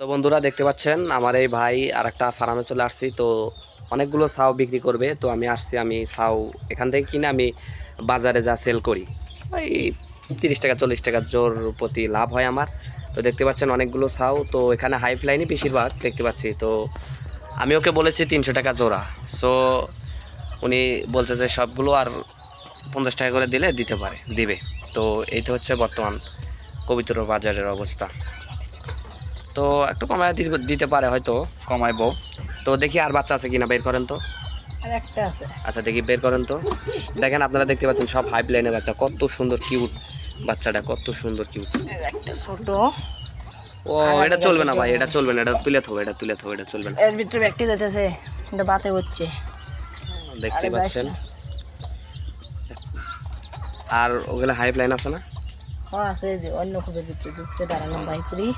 তো বন্ধুরা দেখতে পাচ্ছেন আমার এই ভাই আর একটা ফার্মে চলে আসছি। তো অনেকগুলো ছাউ বিক্রি করবে, তো আমি আসছি। আমি ছাউ এখান থেকে কিনে আমি বাজারে যা সেল করি ওই 30 টাকা 40 টাকা জোর প্রতি লাভ হয় আমার। তো দেখতে পাচ্ছেন অনেকগুলো ছাউ, তো এখানে হাই ফ্লাইনই বেশিরভাগ দেখতে পাচ্ছি। তো আমি ওকে বলেছি 300 টাকা জোড়া। সো উনি বলছে যে সবগুলো আর 50 টাকা করে দিলে দিবে। তো এই তো হচ্ছে বর্তমান পবিত্র বাজারের অবস্থা। তো একটু কমায় দিতে পারে, হয়তো কমাইবো। তো দেখি আর বাচ্চা আছে কিনা, বের করেন তো। আর একটা আছে। আচ্ছা দেখি, বের করেন তো। দেখেন আপনারা দেখতে পাচ্ছেন সব হাই প্লেনের বাচ্চা, কত সুন্দর কিউট বাচ্চাটা, কত সুন্দর কিউট। আর একটা ছোট। ও এটা চলবে না ভাই, এটা চলবে না, এটা তুলে থাকো, এটা চলবে না। এর ভিতরে ব্যাগটি যাইতেছে, এটা বাতে হচ্ছে। দেখতে পাচ্ছেন। আর ওগুলো হাই প্লেন আছে না? হ্যাঁ আছে, যে অন্য খুঁজে ভিতরে ঢুকছে, দাঁড়ানো বাই করি।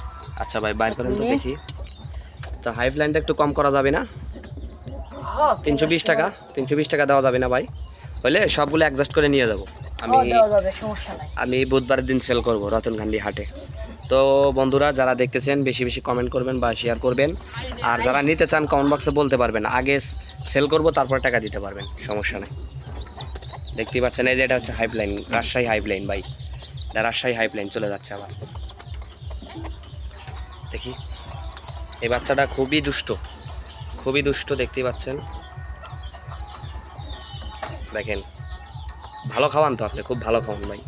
আচ্ছা ভাই বাইর করেন তো দেখি। তো হাই প্ল্যানটা একটু কম করা যাবে না? 320 টাকা, 320 টাকা দেওয়া যাবে না ভাই? হলে সবগুলো অ্যাডজাস্ট করে নিয়ে যাবো আমি। সমস্যা নাই। আমি বুধবারের দিন সেল করব রতনখান্ডি হাটে। তো বন্ধুরা যারা দেখতেছেন বেশি বেশি কমেন্ট করবেন বা শেয়ার করবেন। আর যারা নিতে চান কমেন্ট বক্সে বলতে পারবেন, আগে সেল করব তারপর টাকা দিতে পারবেন, সমস্যা নেই। দেখতেই পাচ্ছেন এই যে এটা হচ্ছে হাইপলাইন, রাজশাহী হাইপলাইন ভাই। এটা রাজশাহী হাইপলাইন চলে যাচ্ছে আবার। দেখি এই বাচ্চাটা খুবই দুষ্ট, খুবই দুষ্ট, দেখতেই পাচ্ছেন। দেখেন ভালো খাওয়ান তো আপনি, খুব ভালো খাওয়ান ভাই।